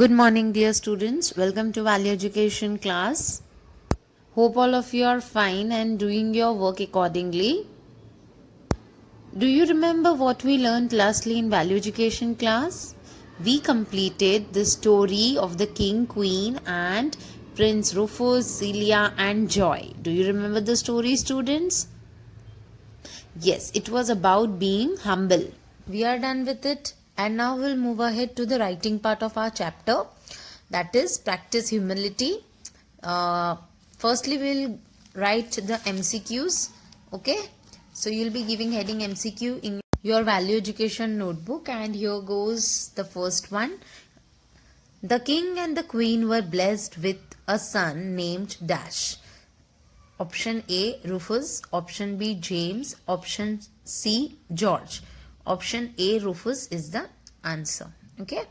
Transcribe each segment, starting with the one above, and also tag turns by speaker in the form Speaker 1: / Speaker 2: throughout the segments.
Speaker 1: Good morning, dear students. Welcome to Value Education class. Hope all of you are fine and doing your work accordingly. Do you remember what we learned lastly in Value Education class? We completed the story of the king, queen, and Prince Rufus, Celia, and Joy. Do you remember the story, students? Yes, it was about being humble. We are done with it, and now we'll move ahead to the writing part of our chapter, that is practice humility. Firstly, we'll write the MCQs. Okay, so you'll be giving heading MCQ in your Value Education notebook, and here goes the first one. The king and the queen were blessed with a son named Dash. Option A, Rufus. Option B, James. Option C, George. Option A, Rufus is the answer. Okay.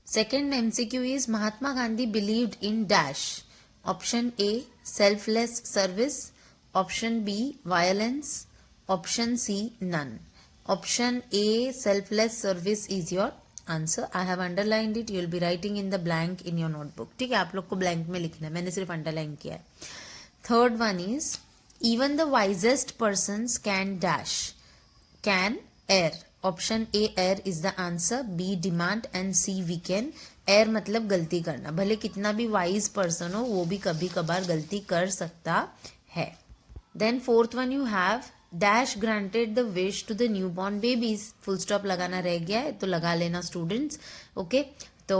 Speaker 1: Second MCQ is Mahatma Gandhi believed in Dash. Option A, selfless service. Option B, violence. Option C, none. Option A, selfless service is your answer. I have underlined it. You will be writing in the blank in your notebook. ठीक है, आप लोग को blank में लिखना है, मैंने सिर्फ अंडरलाइन किया है. Third one is, even the wisest persons can dash. Can err. Option A, err is the answer. B, demand and C, weaken. Err मतलब गलती करना. भले कितना भी wise person हो, वो भी कभी कभार गलती कर सकता है. Then fourth one you have, dash granted the wish to the newborn babies. Full stop लगाना रह गया है तो लगा लेना students. Okay, तो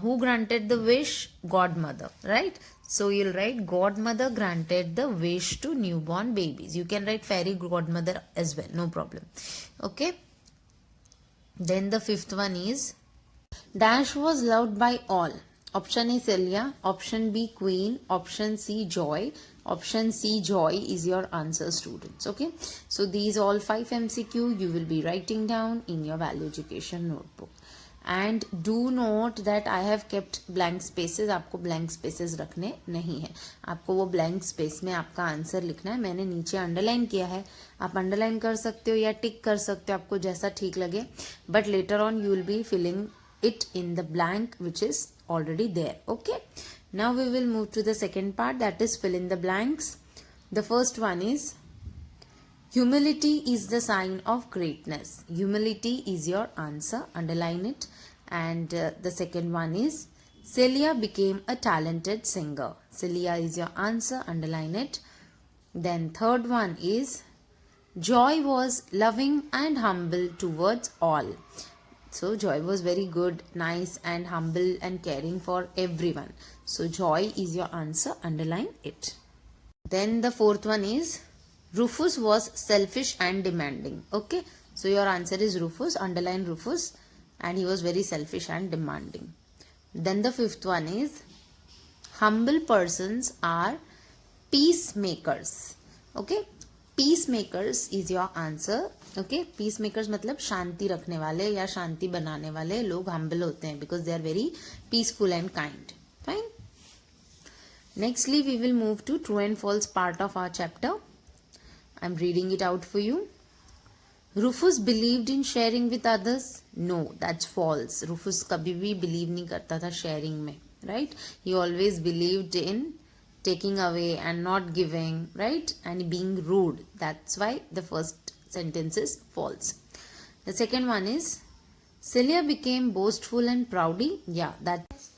Speaker 1: who granted the wish? Godmother, right? So you'll write godmother granted the wish to newborn babies. You can write fairy godmother as well, no problem. Okay. Then the fifth one is, Dash was loved by all. Option A, Celia. Option B, Queen. Option C, Joy. Option C, Joy is your answer, students. Okay. So these all 5 MCQ you will be writing down in your Value Education notebook. And do not that I have kept blank spaces. आपको blank spaces रखने नहीं है, आपको वो blank space में आपका answer लिखना है. मैंने नीचे अंडरलाइन किया है, आप अंडरलाइन कर सकते हो या टिक कर सकते हो, आपको जैसा ठीक लगे. But later on you will be filling it in the blank which is already there. Okay, now we will move to the second part, that is fill in the blanks. The first one is, humility is the sign of greatness. Humility is your answer. Underline it. And the second one is, Celia became a talented singer. Celia is your answer. Underline it. Then third one is, Joy was loving and humble towards all. So Joy was very good, nice and humble and caring for everyone. So Joy is your answer. Underline it. Then the fourth one is, Rufus was selfish and demanding. Okay, so your answer is Rufus. Underline Rufus, and he was very selfish and demanding. Then the fifth one is, humble persons are peacemakers. Okay, peacemakers is your answer. Okay, peacemakers मतलब शांति रखने वाले या शांति बनाने वाले लोग humble होते हैं, because they are very peaceful and kind. Fine. Nextly we will move to true and false part of our chapter. I'm reading it out for you. Rufus believed in sharing with others. No, that's false. Rufus कभी भी believe नहीं करता था sharing में, right? He always believed in taking away and not giving, right? And being rude. That's why the first sentence is false. The second one is, Celia became boastful and proudy. Yeah,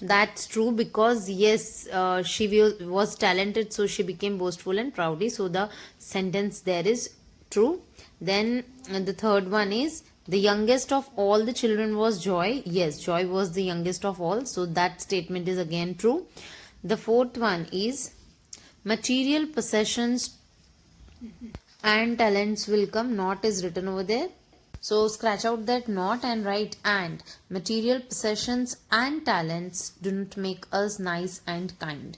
Speaker 1: that's true, because yes, she was talented, so she became boastful and proudy. So the sentence there is true. Then the third one is, the youngest of all the children was Joy. Yes, Joy was the youngest of all, so that statement is again true. The fourth one is, material possessions and talents will come. Not is written over there. So scratch out that not and write and. Material possessions and talents do not make us nice and kind.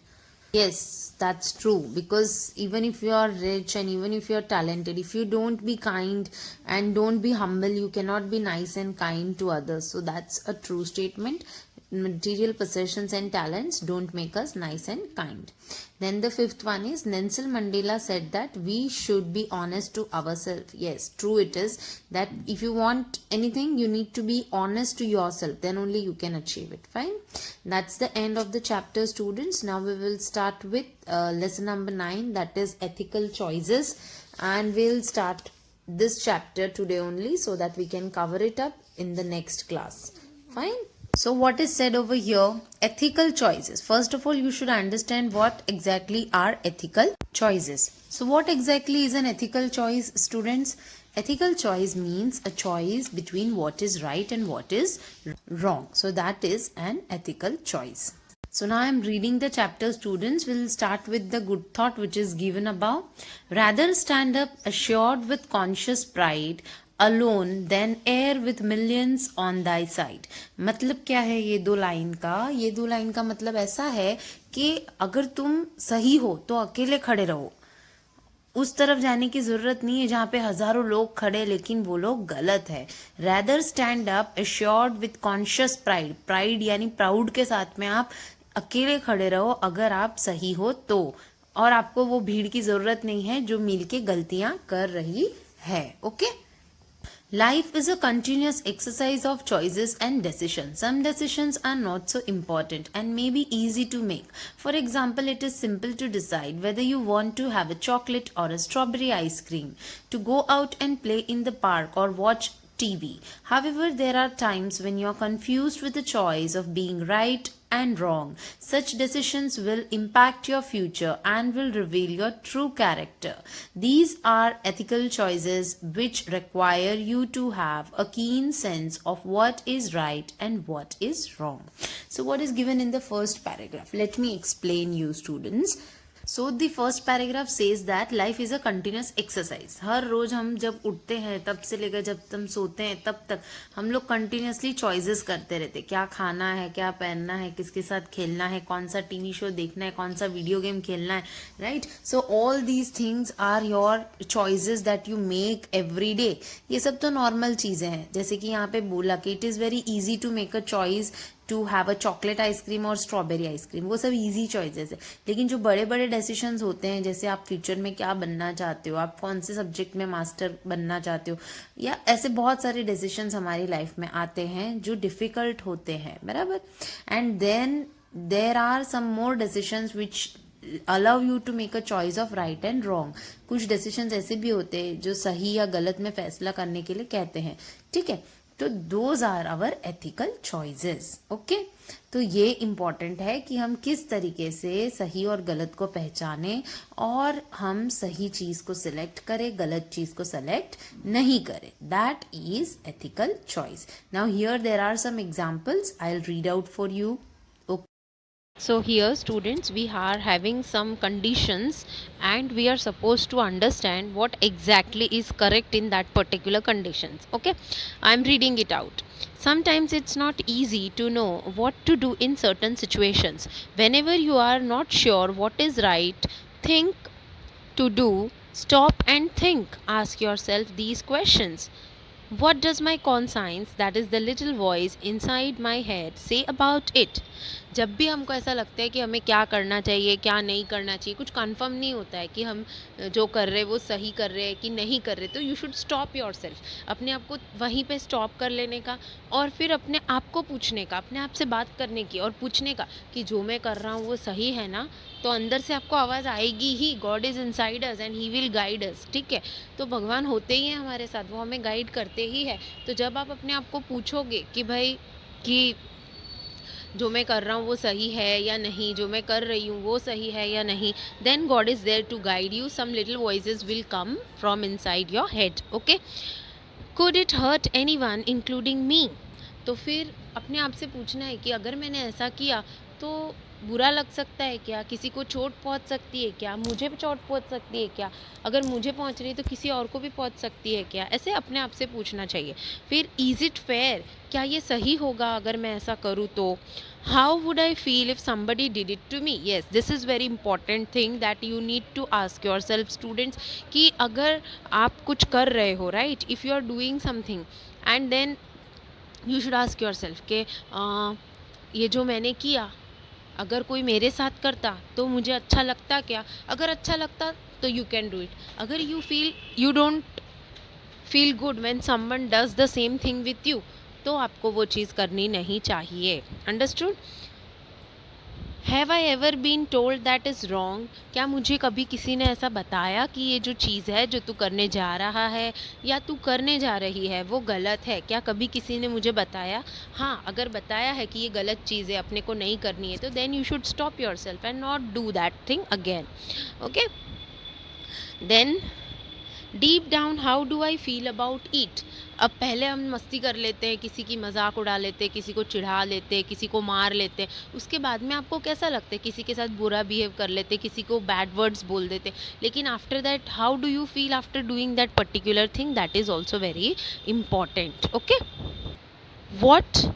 Speaker 1: Yes, that's true, because even if you are rich and even if you are talented, if you don't be kind and don't be humble, you cannot be nice and kind to others. So that's a true statement. material possessions and talents don't make us nice and kind. Then the fifth one is Nelson Mandela said that we should be honest to ourselves. Yes, true it is that if you want anything, you need to be honest to yourself. Then only you can achieve it. Fine. That's the end of the chapter, students. Now we will start with lesson number 9, that is ethical choices, and we'll start this chapter today only so that we can cover it up in the next class. Fine. So what is said over here? Ethical choices. First of all, you should understand what exactly are ethical choices. So what exactly is an ethical choice, students? Ethical choice means a choice between what is right and what is wrong. So that is an ethical choice. So now I am reading the chapter, students. We'll start with the good thought which is given above. Rather stand up assured with conscious pride alone then err with millions on thy side. मतलब क्या है ये दो line का? ये दो line का मतलब ऐसा है कि अगर तुम सही हो तो अकेले खड़े रहो, उस तरफ जाने की जरूरत नहीं है जहां पे हजारों लोग खड़े लेकिन वो लोग गलत है. Rather stand up assured with conscious pride. Pride यानी प्राउड के साथ में आप अकेले खड़े रहो अगर आप सही हो तो, और आपको वो भीड़ की जरूरत नहीं है जो मिलके गलतियां कर रही है. Okay. Life is a continuous exercise of choices and decisions. Some decisions are not so important and may be easy to make. For example, it is simple to decide whether you want to have a chocolate or a strawberry ice cream, to go out and play in the park or watch TV. However, there are times when you are confused with the choice of being right and wrong. Such decisions will impact your future and will reveal your true character. These are ethical choices which require you to have a keen sense of what is right and what is wrong. So what is given in the first paragraph? Let me explain you, students. So the first paragraph says that life is a continuous exercise. हर रोज हम जब उठते हैं तब से लेकर जब हम सोते हैं तब तक हम लोग कंटिन्यूसली चॉइसेस करते रहते हैं. क्या खाना है, क्या पहनना है, किसके साथ खेलना है, कौन सा टीवी शो देखना है, कौन सा वीडियो गेम खेलना है, right. So all these things are your choices that you make every day. ये सब तो नॉर्मल चीजें हैं. जैसे कि यहाँ पे बोला कि it is very easy to make a choice to have a chocolate ice cream और स्ट्रॉबेरी आइसक्रीम. वो सब इजी चॉइसेस है. लेकिन जो बड़े बड़े डिसीजंस होते हैं, जैसे आप फ्यूचर में क्या बनना चाहते हो, आप कौन से सब्जेक्ट में मास्टर बनना चाहते हो, या ऐसे बहुत सारे डिसीजंस हमारी लाइफ में आते हैं जो डिफिकल्ट होते हैं, बराबर. And then there are some more decisions which allow you to make a choice of right and wrong. कुछ डिसीजंस ऐसे भी होते हैं जो सही या गलत में फैसला करने के लिए कहते हैं, ठीक है. तो those are our ethical choices. Okay. तो ये इम्पॉर्टेंट है कि हम किस तरीके से सही और गलत को पहचाने और हम सही चीज को सिलेक्ट करें, गलत चीज को सिलेक्ट नहीं करें. That is ethical choice. Now here there are some examples. I will read out for you.
Speaker 2: So here students, we are having some conditions and we are supposed to understand what exactly is correct in that particular conditions. Okay, I am reading it out. Sometimes it's not easy to know what to do in certain situations. Whenever you are not sure what is right think to do, stop and think. Ask yourself these questions. What does my conscience, that is the little voice inside my head, say about it? जब भी हमको ऐसा लगता है कि हमें क्या करना चाहिए, क्या नहीं करना चाहिए, कुछ कंफर्म नहीं होता है कि हम जो कर रहे हैं वो सही कर रहे हैं कि नहीं कर रहे, तो you should stop your self. अपने आप को वहीं पे स्टॉप कर लेने का और फिर अपने आप को पूछने का, अपने आप से बात करने की और पूछने का कि जो मैं कर रहा हूँ वो सही है ना. तो अंदर से आपको आवाज़ आएगी ही. God is inside us and he will guide us. ठीक है. तो भगवान होते ही हैं हमारे साथ, वो हमें गाइड करते ही है. तो जब आप अपने आप को पूछोगे कि भाई कि जो मैं कर रहा हूँ वो सही है या नहीं, जो मैं कर रही हूँ वो सही है या नहीं, then God is there to guide you. Some little voices will come from inside your head. Okay. Could it hurt anyone including me. तो फिर अपने आप से पूछना है कि अगर मैंने ऐसा किया तो बुरा लग सकता है क्या, किसी को चोट पहुंच सकती है क्या, मुझे भी चोट पहुंच सकती है क्या, अगर मुझे पहुंच रही है तो किसी और को भी पहुंच सकती है क्या. ऐसे अपने आप से पूछना चाहिए. फिर इज इट फेयर, क्या ये सही होगा अगर मैं ऐसा करूँ तो. How would I feel if somebody did it to me. Yes, this is very important thing that you need to ask yourself students, कि अगर आप कुछ कर रहे हो, right, if you are doing something and then you should ask yourself के ये जो मैंने किया, अगर कोई मेरे साथ करता तो मुझे अच्छा लगता क्या? अगर अच्छा लगता तो यू कैन डू इट. अगर you don't feel good when someone does the same thing with you, तो आपको वो चीज़ करनी नहीं चाहिए. Understood? Have I ever been told that is wrong? क्या मुझे कभी किसी ने ऐसा बताया कि ये जो चीज़ है जो तू करने जा रहा है या तू करने जा रही है वो गलत है? क्या कभी किसी ने मुझे बताया? हाँ, अगर बताया है कि ये गलत चीज़ है, अपने को नहीं करनी है, तो then you should stop yourself and not do that thing again. Okay. Then deep down how do I feel about it? अब पहले हम मस्ती कर लेते हैं, किसी की मजाक उड़ा लेते हैं, किसी को चिढ़ा लेते हैं, किसी को मार लेते हैं. उसके बाद में आपको कैसा लगता है? किसी के साथ बुरा बिहेव कर लेते हैं, किसी को बैड वर्ड्स बोल देते हैं. लेकिन after that how do you feel after doing that particular thing? That is also very important. Okay. What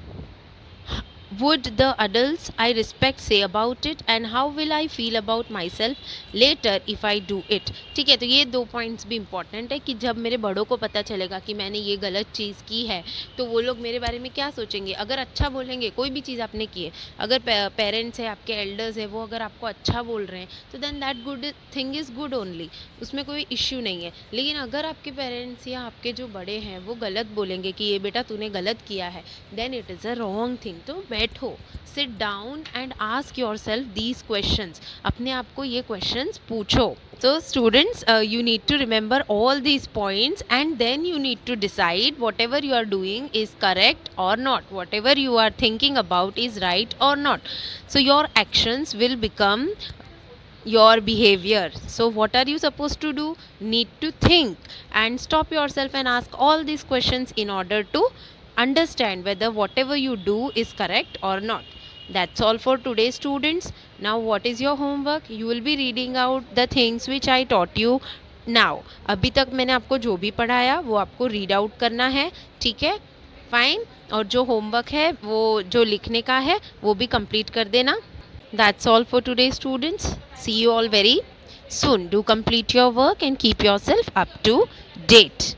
Speaker 2: would the adults I respect say about it, and how will I feel about myself later if I do it? ठीक है, तो ये 2 points भी important है कि जब मेरे बड़ों को पता चलेगा कि मैंने ये गलत चीज़ की है, तो वो लोग मेरे बारे में क्या सोचेंगे. अगर अच्छा बोलेंगे, कोई भी चीज़ आपने की है, अगर पेरेंट्स है, आपके एल्डर्स है, वो अगर आपको अच्छा बोल रहे हैं, तो then that good thing is good only, उसमें कोई इश्यू नहीं है. लेकिन अगर आपके पेरेंट्स या आपके जो बड़े हैं वो गलत बोलेंगे कि ये बेटा तूने गलत किया है, then it is a wrong thing. तो बैठो, sit down and ask yourself these questions. अपने आप को ये क्वेश्चंस पूछो. So students, you need to remember all these points, and then you need to decide whatever you are doing is correct or not, whatever you are thinking about is right or not. So your actions will become your behavior. So what are you supposed to do? Need to think and stop yourself and ask all these questions in order to understand whether whatever you do is correct or not. That's all for today, students. Now what is your homework? You will be reading out the things which I taught you now. अभी तक मैंने आपको जो भी पढ़ाया वो आपको read out करना है. ठीक है, फाइन. और जो होमवर्क है वो जो लिखने का है वो भी कंप्लीट कर देना. That's all for today, students. See you all very soon. Do complete your work and keep yourself up to date.